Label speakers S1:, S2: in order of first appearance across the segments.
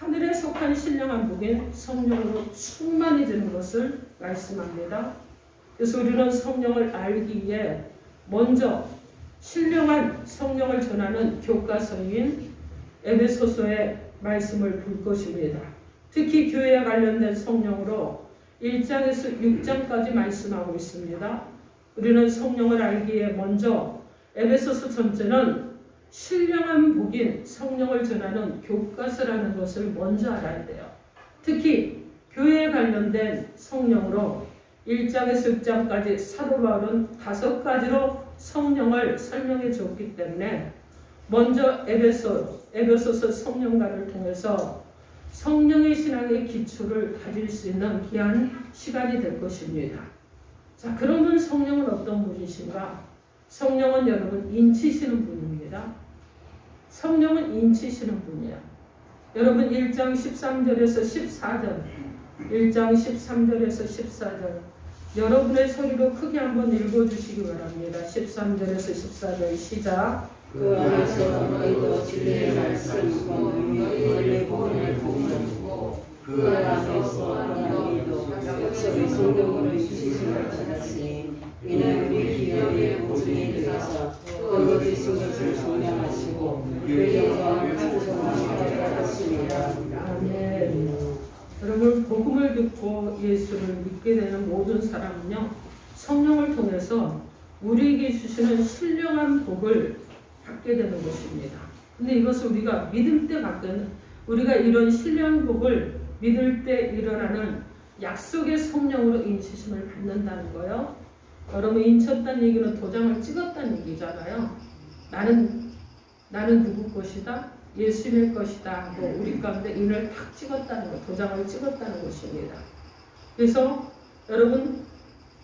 S1: 하늘에 속한 신령한 복인 성령으로 충만해지는 것을 말씀합니다. 그래서 우리는 성령을 알기 위해 먼저 신령한 성령을 전하는 교과서인 에베소서의 말씀을 볼 것입니다. 특히 교회에 관련된 성령으로 1장에서 6장까지 말씀하고 있습니다. 우리는 성령을 알기 위해 먼저 에베소서 전체는 신령한 복인 성령을 전하는 교과서라는 것을 먼저 알아야 돼요. 특히 교회에 관련된 성령으로 1장에서 6장까지 사도 바울은 5가지로 성령을 설명해 줬기 때문에 먼저 에베소서 성령가를 통해서 성령의 신앙의 기초를 가질 수 있는 귀한 시간이 될 것입니다. 자, 그러면 성령은 어떤 분이신가? 성령은 여러분 인치시는 분입니다. 성령은 인치시는 분이야. 여러분 1장 13절에서 14절 1장 13절에서 14절 여러분의 소리로 크게 한번 읽어주시기 바랍니다. 13절에서 14절 시작.
S2: 그 안에서 너희도 진리의 말씀과 너희의 복음을 복음하고 그 안에서 너희도 약속의 성령으로 주시심을 받았으니 이는 우리 기업의 보증이 되어서 거기 계신 것을 증명하시고 그 영광을 찬송하셨습니다.
S1: 아멘. 여러분 복음을 듣고 예수를 믿게 되는 모든 사람은요 성령을 통해서 우리에게 주시는 신령한 복을 받게 되는 것입니다. 근데 이것을 우리가 믿을 때 받는 우리가 이런 신령한 복을 믿을 때 일어나는 약속의 성령으로 인치심을 받는다는 거예요. 여러분 인쳤다는 얘기는 도장을 찍었다는 얘기잖아요. 나는 누구 것이다? 예수님의 것이다 하고 우리 가운데 인을 탁 찍었다는 것, 도장을 찍었다는 것입니다. 그래서 여러분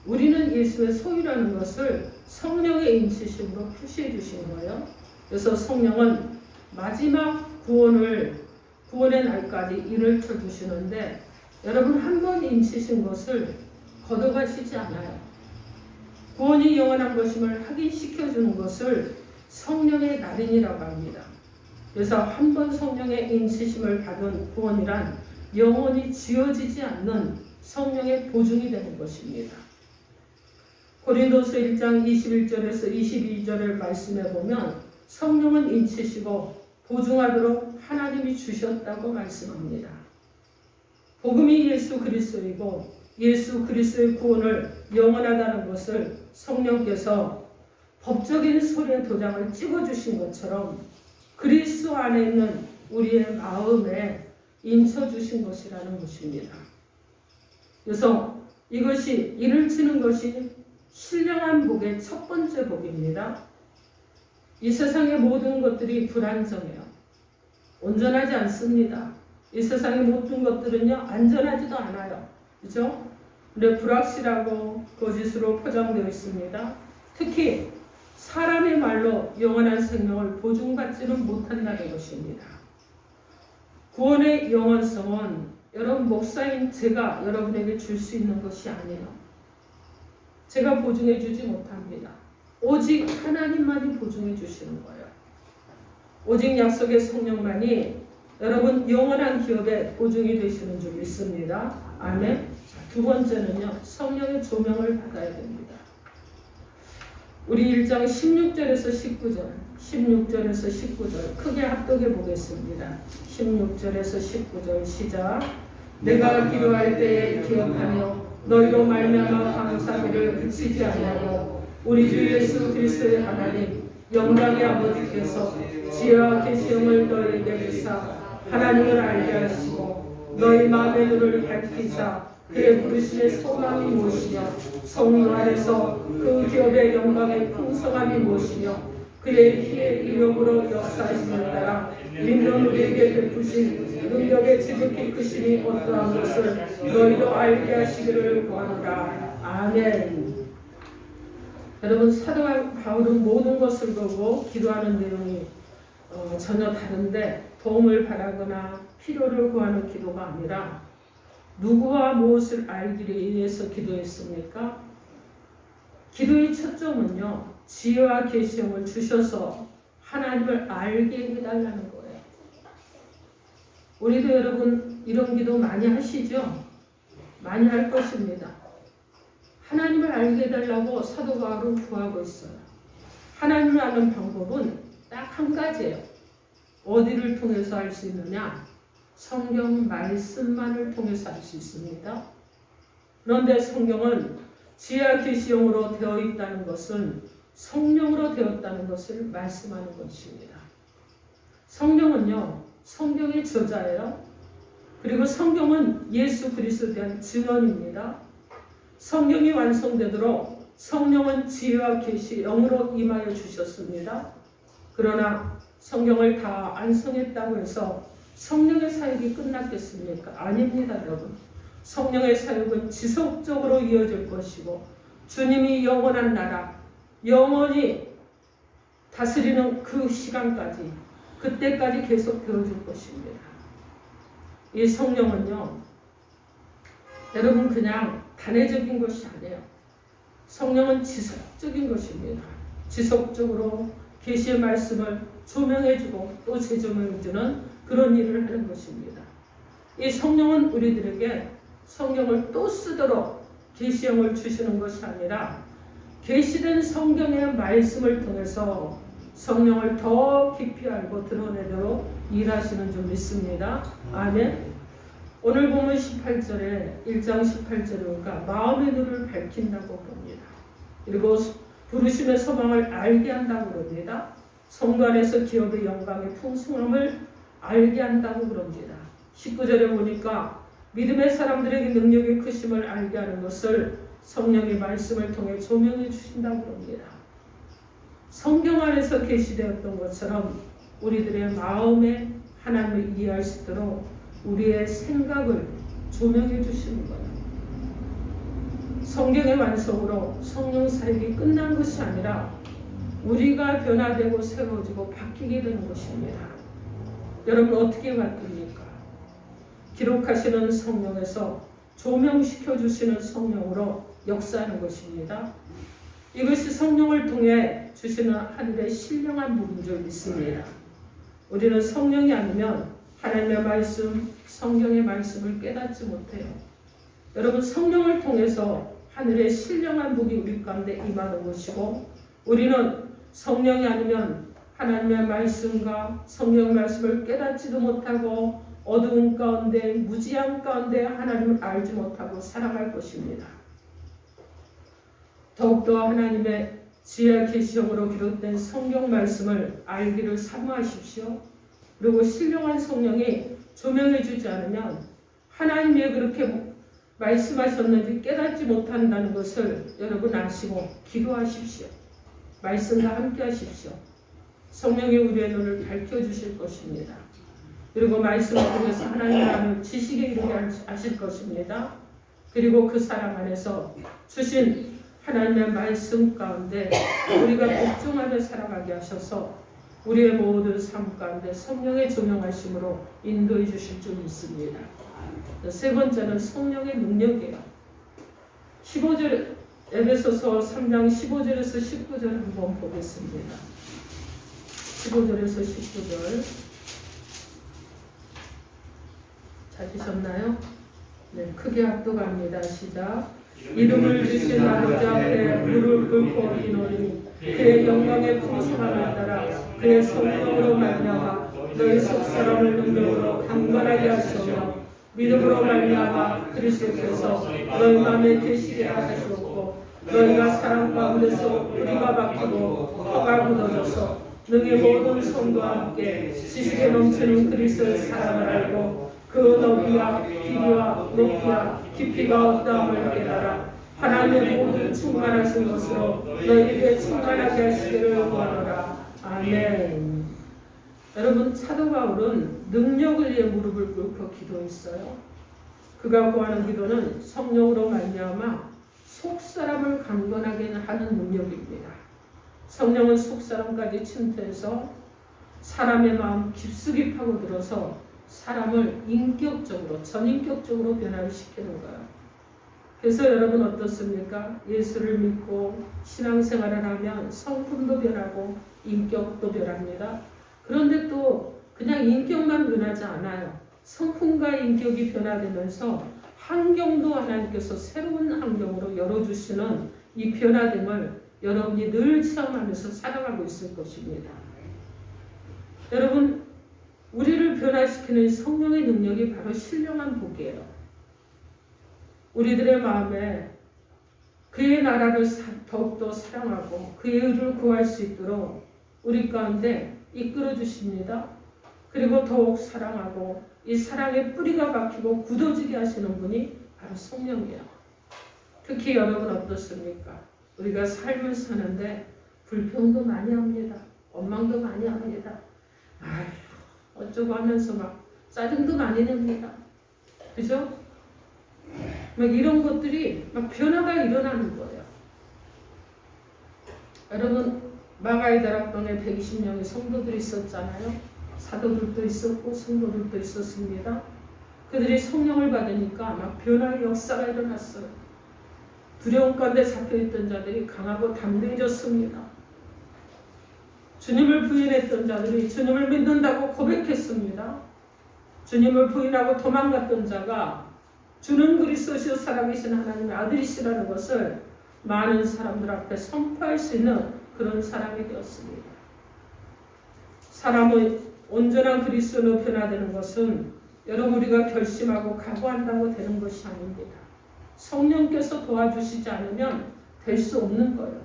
S1: 우리는 예수의 소유라는 것을 성령의 인치심으로 표시해 주신 거예요. 그래서 성령은 마지막 구원의 날까지 인을 쳐주시는데 여러분 한 번 인치신 것을 걷어가시지 않아요. 구원이 영원한 것임을 확인시켜주는 것을 성령의 날인이라고 합니다. 그래서 한 번 성령의 인치심을 받은 구원이란 영원히 지워지지 않는 성령의 보증이 되는 것입니다. 고린도서 1장 21절에서 22절을 말씀해 보면 성령은 인치시고 보증하도록 하나님이 주셨다고 말씀합니다. 복음이 예수 그리스도이고 예수 그리스도의 구원을 영원하다는 것을 성령께서 법적인 소리의 도장을 찍어주신 것처럼 그리스도 안에 있는 우리의 마음에 인쳐주신 것이라는 것입니다. 그래서 이것이 인을 치는 것이 신령한 복의 첫 번째 복입니다. 이 세상의 모든 것들이 불안정해요. 온전하지 않습니다. 이 세상의 모든 것들은요 안전하지도 않아요. 그죠? 근데 불확실하고 거짓으로 포장되어 있습니다. 특히 사람의 말로 영원한 생명을 보증받지는 못한다는 것입니다. 구원의 영원성은 여러분 목사인 제가 여러분에게 줄 수 있는 것이 아니에요. 제가 보증해 주지 못합니다. 오직 하나님만이 보증해 주시는 거예요. 오직 약속의 성령만이 여러분 영원한 기업의 보증이 되시는 줄 믿습니다. 아멘. 두 번째는요. 성령의 조명을 받아야 됩니다. 우리 1장 16절에서 16절에서 19절 크게 합독해 보겠습니다. 16절에서 19절 시작. 내가 기도할 때에 기억하며 너희로 말미암아 감사기를 그치지 아니하고 우리 주 예수 그리스도의 하나님 영광의 아버지께서 지혜와 계시음을 너희에게 주사 하나님을 알게 하시고 너희 마음의 눈을 밝히사 그의 부르심의 소망이 무엇이며 성령 안에서 그 기업의 영광의 풍성함이 무엇이며 그의 피의 이름으로 역사하심을 따라 믿는 우리에게 베푸신 능력의 지극히 크심이 어떠한 것을 너희도 알게 하시기를 구하노라. 아멘. 여러분 사도 바울은 모든 것을 보고 기도하는 내용이 전혀 다른데 도움을 바라거나 필요를 구하는 기도가 아니라 누구와 무엇을 알기를 위해서 기도했습니까? 기도의 초점은요. 지혜와 계시음을 주셔서 하나님을 알게 해달라는 거예요. 우리도 여러분 이런 기도 많이 하시죠? 많이 할 것입니다. 하나님을 알게 해달라고 사도 바울은 구하고 있어요. 하나님을 아는 방법은 딱 한 가지예요. 어디를 통해서 알 수 있느냐? 성경 말씀만을 통해서 알 수 있습니다. 그런데 성경은 지혜와 계시형으로 되어 있다는 것은 성령으로 되었다는 것을 말씀하는 것입니다. 성령은요, 성경의 저자예요. 그리고 성경은 예수 그리스도에 대한 증언입니다. 성경이 완성되도록 성령은 지혜와 계시 영으로 임하여 주셨습니다. 그러나 성경을 다 완성했다고 해서 성령의 사역이 끝났겠습니까? 아닙니다, 여러분. 성령의 사역은 지속적으로 이어질 것이고 주님이 영원한 나라, 영원히 다스리는 그 시간까지, 그때까지 계속 되어줄 것입니다. 이 성령은요, 여러분 그냥 단회적인 것이 아니에요. 성령은 지속적인 것입니다. 지속적으로 계시의 말씀을 조명해주고 또 재조명해주는 그런 일을 하는 것입니다. 이 성령은 우리들에게 성경을 또 쓰도록 계시형을 주시는 것이 아니라 계시된 성경의 말씀을 통해서 성령을 더 깊이 알고 드러내도록 일하시는 줄 믿습니다. 아멘. 오늘 보면 18절에 1장 18절에 보니까 마음의 눈을 밝힌다고 그럽니다. 그리고 부르심의 소망을 알게 한다고 그럽니다. 성도 안에서 기업의 영광의 풍성함을 알게 한다고 그럽니다. 19절에 보니까 믿음의 사람들에게 능력의 크심을 알게 하는 것을 성령의 말씀을 통해 조명해 주신다고 그럽니다. 성경 안에서 계시되었던 것처럼 우리들의 마음에 하나님을 이해할 수 있도록 우리의 생각을 조명해 주시는 거예요. 성경의 완성으로 성령 사역이 끝난 것이 아니라 우리가 변화되고 새로워지고 바뀌게 되는 것입니다. 여러분 어떻게 바뀝니까? 기록하시는 성령에서 조명시켜 주시는 성령으로 역사하는 것입니다. 이것이 성령을 통해 주시는 하늘의 신령한 복인 줄 믿습니다. 우리는 성령이 아니면 하나님의 말씀, 성경의 말씀을 깨닫지 못해요. 여러분 성령을 통해서 하늘의 신령한 복이 우리 가운데 임하는 것이고 우리는 성령이 아니면 하나님의 말씀과 성경 말씀을 깨닫지도 못하고 어두운 가운데 무지한 가운데 하나님을 알지 못하고 살아갈 것입니다. 더욱더 하나님의 지혜와 계시형으로 기록된 성경 말씀을 알기를 사모하십시오. 그리고 신령한 성령이 조명해 주지 않으면 하나님이 왜 그렇게 말씀하셨는지 깨닫지 못한다는 것을 여러분 아시고 기도하십시오. 말씀과 함께 하십시오. 성령이 우리의 눈을 밝혀주실 것입니다. 그리고 말씀을 통해서 하나님의 마음을 지식에 이르게 하실 것입니다. 그리고 그 사람 안에서 주신 하나님의 말씀 가운데 우리가 복종하며 살아가게 하셔서 우리의 모든 삶 가운데 성령의 조명하심으로 인도해 주실 줄 믿습니다. 세 번째는 성령의 능력이에요. 15절 에베소서 3장 15절에서 19절 한번 보겠습니다. 15절에서 19절 찾으셨나요? 네, 크게 합독합니다. 시작. 이름을 주신 아버지 앞에 무릎 꿇고 기도하니 그의 영광의 풍성함을 따라 그의 성령으로 말미암아 너희 속사람을 능력으로 강건하게 하시며 믿음으로 말미암아 그리스도께서 너희 마음에 계시게 하셨고 너희가 사랑 가운데서 뿌리가 박히고 터가 굳어져서 너희 모든 성도와 함께 지식에 넘치는 그리스도의 사랑을 알고 그 너비와 길이와 높이와 깊이가 어떠함을 깨달아 하나님의 모든 충만하신 것으로 너희에게 충만하게 하시기를 원하노라. 아멘. 여러분 사도 바울은 능력을 위해 무릎을 꿇고 기도했어요. 그가 구하는 기도는 성령으로 말미암아 속사람을 강건하게 하는 능력입니다. 성령은 속사람까지 침투해서 사람의 마음 깊숙이 파고들어서 사람을 인격적으로 전인격적으로 변화를 시키는 거예요. 그래서 여러분 어떻습니까? 예수를 믿고 신앙생활을 하면 성품도 변하고 인격도 변합니다. 그런데 또 그냥 인격만 변하지 않아요. 성품과 인격이 변화되면서 환경도 하나님께서 새로운 환경으로 열어주시는 이 변화됨을 여러분이 늘 체험하면서 살아가고 있을 것입니다. 여러분, 우리를 변화시키는 성령의 능력이 바로 신령한 복이에요. 우리들의 마음에 그의 나라를 더욱더 사랑하고 그의 의를 구할 수 있도록 우리 가운데 이끌어 주십니다. 그리고 더욱 사랑하고 이 사랑의 뿌리가 박히고 굳어지게 하시는 분이 바로 성령이에요. 특히 여러분 어떻습니까? 우리가 삶을 사는데 불평도 많이 합니다. 원망도 많이 합니다. 아휴, 어쩌고 하면서 막 짜증도 많이 냅니다. 그죠? 막 이런 것들이 막 변화가 일어나는 거예요. 여러분, 마가의 다락방에 120명의 성도들이 있었잖아요. 사도들도 있었고 성도들도 있었습니다. 그들이 성령을 받으니까 막 변화의 역사가 일어났어요. 두려움 가운데 잡혀있던 자들이 강하고 담대해졌습니다. 주님을 부인했던 자들이 주님을 믿는다고 고백했습니다. 주님을 부인하고 도망갔던 자가 주는 그리스도시요 살아계신 하나님의 아들이시라는 것을 많은 사람들 앞에 선포할 수 있는 그런 사람이 되었습니다. 사람의 온전한 그리스도로 변화되는 것은 여러분 우리가 결심하고 각오한다고 되는 것이 아닙니다. 성령께서 도와주시지 않으면 될 수 없는 거예요.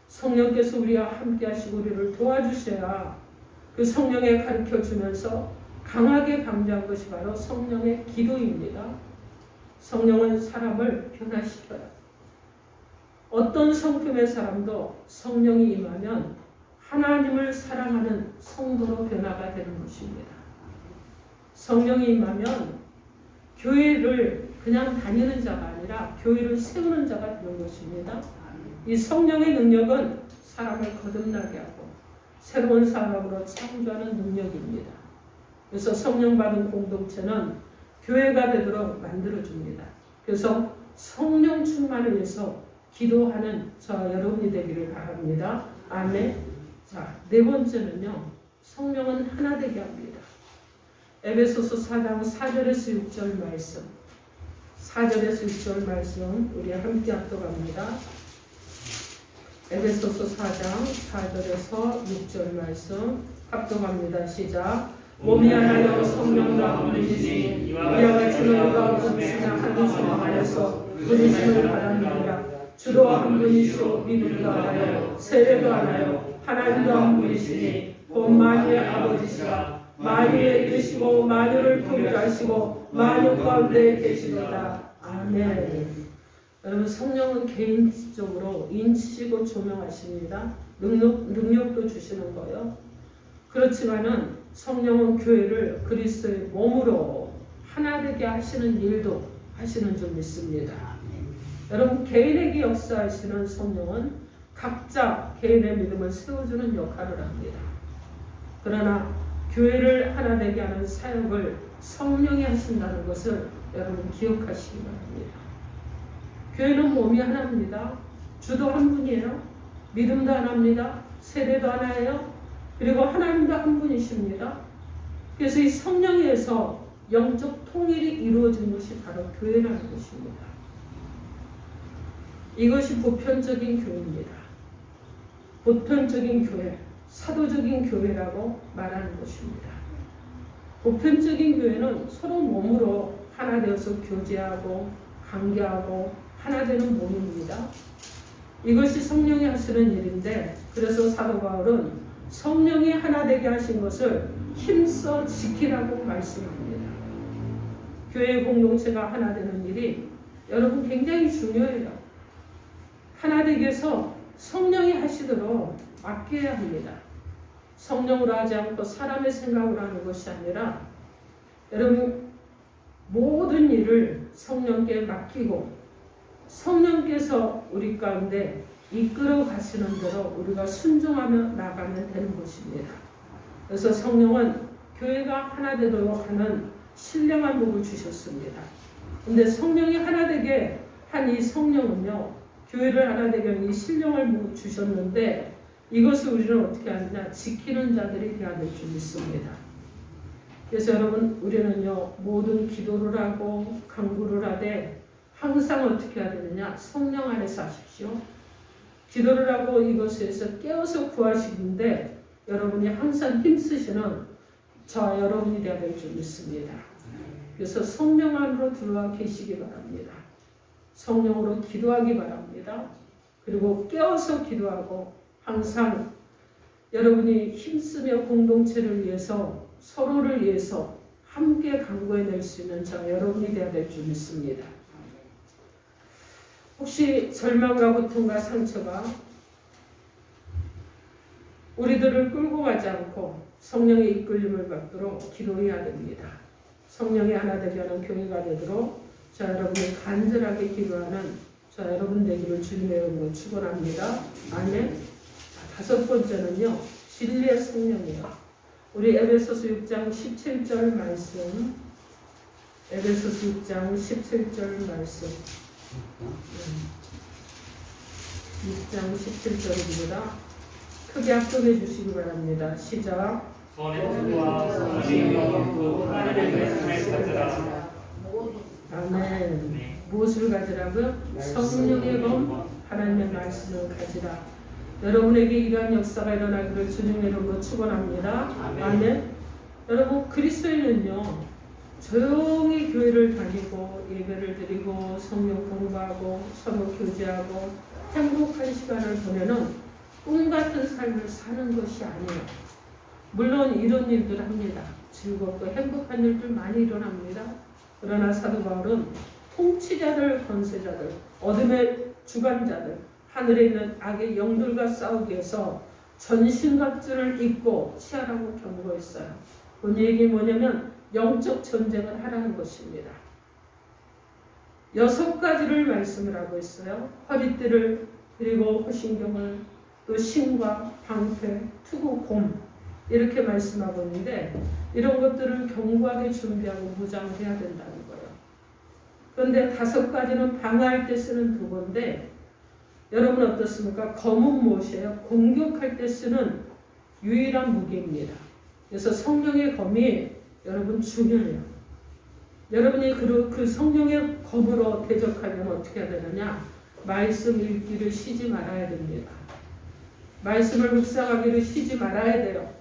S1: 성령께서 우리와 함께 하시고 우리를 도와주셔야 그 성령에 가르쳐 주면서 강하게 강조한 것이 바로 성령의 기도입니다. 성령은 사람을 변화시켜요. 어떤 성품의 사람도 성령이 임하면 하나님을 사랑하는 성도로 변화가 되는 것입니다. 성령이 임하면 교회를 그냥 다니는 자가 아니라 교회를 세우는 자가 되는 것입니다. 이 성령의 능력은 사람을 거듭나게 하고 새로운 사람으로 창조하는 능력입니다. 그래서 성령 받은 공동체는 교회가 되도록 만들어줍니다. 그래서 성령 충만을 위해서 기도하는 저와 여러분이 되기를 바랍니다. 아멘. 자, 네 번째는요. 성령은 하나 되게 합니다. 에베소서 4장 4절에서 6절 말씀. 4절에서 6절 말씀 우리 함께 합독합니다. 에베소서 4장 4절에서 6절 말씀 합독합니다. 시작. 몸이 하나여 성령과 분이시니 이와 같이 너희가 공치나 한 손을 하여서 부르심을 받았느니라. 주도 한 분이시오 믿음도 하나요 세례도 하나요 하나님도 한 분이시니 곧 만유의 아버지시라. 만유에 계시고 만유를 통치하시고 만유 가운데 계시도다. 아멘. 여러분 성령은 개인적으로 인치시고 조명하십니다. 능력도 주시는 거예요. 그렇지만은 성령은 교회를 그리스도의 몸으로 하나 되게 하시는 일도 하시는 줄 믿습니다. 여러분 개인에게 역사하시는 성령은 각자 개인의 믿음을 세워주는 역할을 합니다. 그러나 교회를 하나 되게 하는 사역을 성령이 하신다는 것을 여러분 기억하시기 바랍니다. 교회는 몸이 하나입니다. 주도 한 분이에요. 믿음도 하나입니다. 세례도 하나예요. 그리고 하나님도 한 분이십니다. 그래서 이 성령에서 영적 통일이 이루어진 것이 바로 교회라는 것입니다. 이것이 보편적인 교회입니다. 보편적인 교회, 사도적인 교회라고 말하는 것입니다. 보편적인 교회는 서로 몸으로 하나 되어서 교제하고 관계하고 하나 되는 몸입니다. 이것이 성령이 하시는 일인데 그래서 사도 바울은 성령이 하나 되게 하신 것을 힘써 지키라고 말씀합니다. 교회 공동체가 하나 되는 일이 여러분 굉장히 중요해요. 하나 되게 해서 성령이 하시도록 맡겨야 합니다. 성령으로 하지 않고 사람의 생각으로 하는 것이 아니라 여러분 모든 일을 성령께 맡기고 성령께서 우리 가운데 이끌어 가시는 대로 우리가 순종하며 나가면 되는 것입니다. 그래서 성령은 교회가 하나 되도록 하는 신령한 복을 주셨습니다. 근데 성령이 하나 되게 한 이 성령은요, 교회를 하나 되게 한 이 신령을 주셨는데 이것을 우리는 어떻게 하느냐? 지키는 자들이 되어야 될 줄 믿습니다. 그래서 여러분, 우리는요, 기도를 하고 간구를 하되 항상 어떻게 해야 되느냐? 성령 안에서 하십시오. 기도를 하고 이것에서 깨어서 구하시는데 여러분이 항상 힘쓰시는 저 여러분이 되어야 될 줄 믿습니다. 그래서 성령 안으로 들어와 계시기 바랍니다. 성령으로 기도하기 바랍니다. 그리고 깨어서 기도하고 항상 여러분이 힘쓰며 공동체를 위해서 서로를 위해서 함께 간구해낼 수 있는 저 여러분이 되어야 될 줄 믿습니다. 혹시 절망과 고통과 상처가 우리들을 끌고 가지 않고 성령의 이끌림을 받도록 기도해야 됩니다. 성령이 하나 되게 하는 교회가 되도록 자 여러분이 간절하게 기도하는 자 여러분 되기를 주님의 이름으로 축원합니다. 아멘. 다섯 번째는요. 진리의 성령이에요. 우리 에베소서 6장 17절 말씀 에베소서 6장 17절 말씀 6장 17절입니다. 크게 합독해 주시기 바랍니다. 시작. 아멘. 무엇을 가지라고요? 성령의 검, 하나님의 말씀을 가지라. 여러분에게 이러한 역사가 일어나기를 주님의 이름으로 축원합니다. 아멘. 여러분 그리스도인은요 조용히 교회를 다니고 예배를 드리고 성령 공부하고 서로 교제하고 행복한 시간을 보내는 꿈 같은 삶을 사는 것이 아니에요. 물론 이런 일들 합니다. 즐겁고 행복한 일들 많이 일어납니다. 그러나 사도 바울은 통치자들, 권세자들, 어둠의 주관자들, 하늘에 있는 악의 영들과 싸우기 위해서 전신갑주를 입고 치하라고 경고했어요. 그 얘기 뭐냐면 영적 전쟁을 하라는 것입니다. 6가지를 말씀을 하고 있어요. 허리띠를 그리고 호신경을 또 신과 방패, 투구, 곰 이렇게 말씀하고 있는데 이런 것들을 견고하게 준비하고 무장해야 된다는 거예요. 그런데 5가지는 방어할 때 쓰는 도구인데 여러분 어떻습니까? 검은 무엇이에요? 공격할 때 쓰는 유일한 무기입니다. 그래서 성령의 검이 여러분 중요해요. 여러분이 그 성령의 검으로 대적하려면 어떻게 해야 되느냐? 말씀 읽기를 쉬지 말아야 됩니다. 말씀을 묵상하기를 쉬지 말아야 돼요.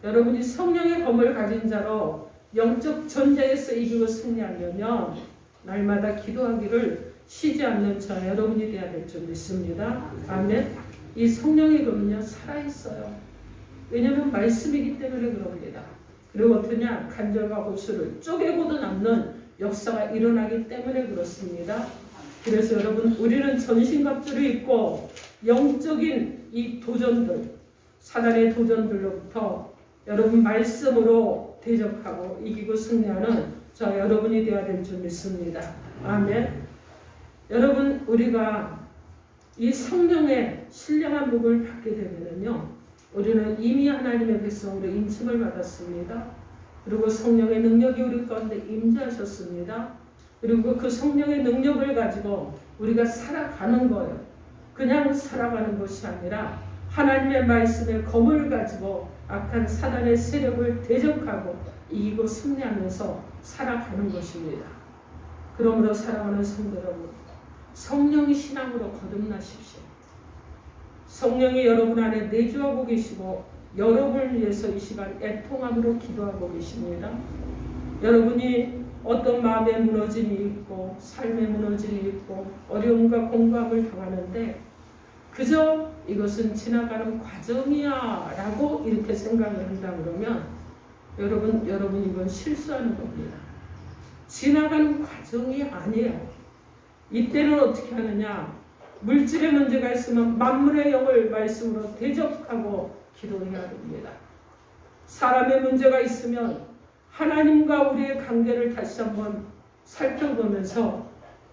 S1: 여러분이 성령의 검을 가진 자로 영적 전쟁에서 이기고 승리하려면 날마다 기도하기를 쉬지 않는 저 여러분이 되어야 될 줄 믿습니다. 아멘. 이 성령의 검은요 살아있어요. 왜냐하면 말씀이기 때문에 그럽니다. 그리고 어떠냐? 간절과 호소를 쪼개고도 남는 역사가 일어나기 때문에 그렇습니다. 그래서 여러분 우리는 전신갑주를 입고 영적인 이 도전들, 사단의 도전들로부터 여러분 말씀으로 대적하고 이기고 승리하는 저 여러분이 되어야 될 줄 믿습니다. 아멘. 여러분 우리가 이 성령의 신령한 복을 받게 되면요 우리는 이미 하나님의 백성으로 인침을 받았습니다. 그리고 성령의 능력이 우리 가운데 임재하셨습니다. 그리고 그 성령의 능력을 가지고 우리가 살아가는 거예요. 그냥 살아가는 것이 아니라 하나님의 말씀의 검을 가지고 악한 사단의 세력을 대적하고 이기고 승리하면서 살아가는 것입니다. 그러므로 사랑하는 성도 여러분, 성령의 신앙으로 거듭나십시오. 성령이 여러분 안에 내주하고 계시고 여러분을 위해서 이 시간 애통함으로 기도하고 계십니다. 여러분이 어떤 마음의 무너짐이 있고 삶의 무너짐이 있고 어려움과 공감을 당하는데 그저 이것은 지나가는 과정이야 라고 이렇게 생각을 한다 그러면 여러분 이건 실수하는 겁니다. 지나가는 과정이 아니에요. 이때는 어떻게 하느냐? 물질의 문제가 있으면 만물의 영을 말씀으로 대적하고 기도해야 됩니다. 사람의 문제가 있으면 하나님과 우리의 관계를 다시 한번 살펴보면서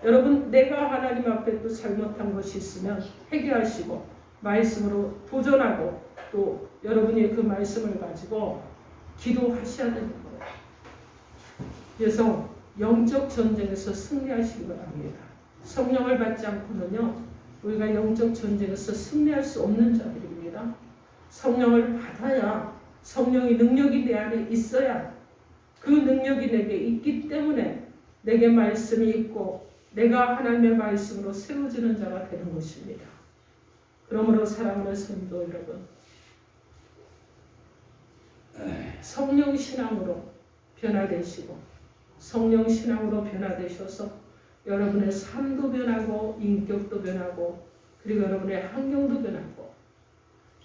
S1: 여러분 내가 하나님 앞에 또 잘못한 것이 있으면 해결하시고 말씀으로 도전하고 또 여러분이 그 말씀을 가지고 기도하셔야 되는 거예요. 그래서 영적 전쟁에서 승리하시기 바랍니다. 성령을 받지 않고는요 우리가 영적 전쟁에서 승리할 수 없는 자들입니다. 성령을 받아야 성령의 능력이 내 안에 있어야 그 능력이 내게 있기 때문에 내게 말씀이 있고 내가 하나님의 말씀으로 세워지는 자가 되는 것입니다. 그러므로 사랑하는 성도 여러분, 성령 신앙으로 변화되시고 성령 신앙으로 변화되셔서 여러분의 삶도 변하고 인격도 변하고 그리고 여러분의 환경도 변하고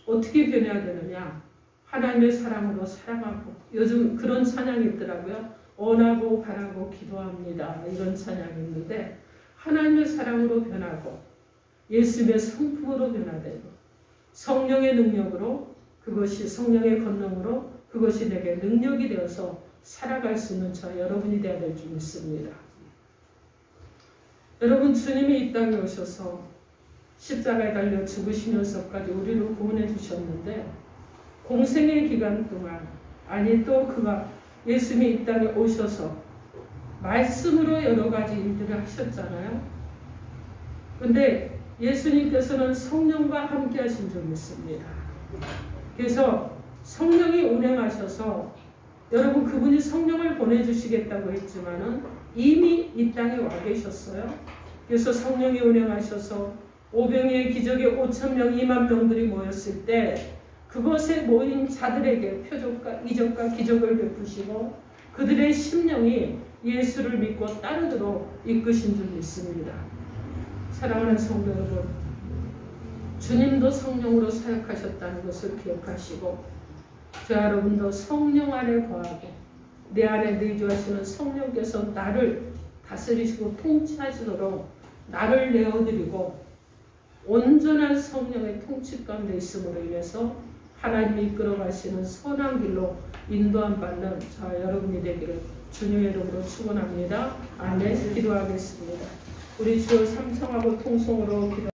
S1: 어떻게 변해야 되느냐? 하나님의 사랑으로 사랑하고 요즘 그런 찬양이 있더라고요. 원하고 바라고 기도합니다. 이런 찬양이 있는데 하나님의 사랑으로 변하고 예수님의 성품으로 변화되고 성령의 능력으로 그것이 성령의 권능으로 그것이 내게 능력이 되어서 살아갈 수 있는 저 여러분이 되어야 될 줄 믿습니다. 여러분 주님이 이 땅에 오셔서 십자가에 달려 죽으시면서까지 우리를 구원해 주셨는데 공생의 기간 동안 아니 또 그가 예수님이 이 땅에 오셔서 말씀으로 여러 가지 일들을 하셨잖아요. 근데 예수님께서는 성령과 함께 하신 줄 믿습니다. 그래서 성령이 운행하셔서 여러분 그분이 성령을 보내주시겠다고 했지만은 이미 이 땅에 와 계셨어요. 그래서 성령이 운행하셔서 오병이의 기적에 5,000명, 2만 명들이 모였을 때 그것에 모인 자들에게 표적과 이적과 기적을 베푸시고 그들의 심령이 예수를 믿고 따르도록 이끄신 줄 믿습니다. 사랑하는 성도 여러분, 주님도 성령으로 사역하셨다는 것을 기억하시고 저 여러분도 성령 안에 거하고 내 안에 내주하시는 성령께서 나를 다스리시고 통치하시도록 나를 내어드리고 온전한 성령의 통치 가운데 있음으로 인해서 하나님이 이끌어 가시는 선한 길로 인도함 받는 저 여러분이 되기를 주님의 이름으로 축원합니다. 아멘. 기도하겠습니다. 우리 주 삼성하고 통성으로 기도.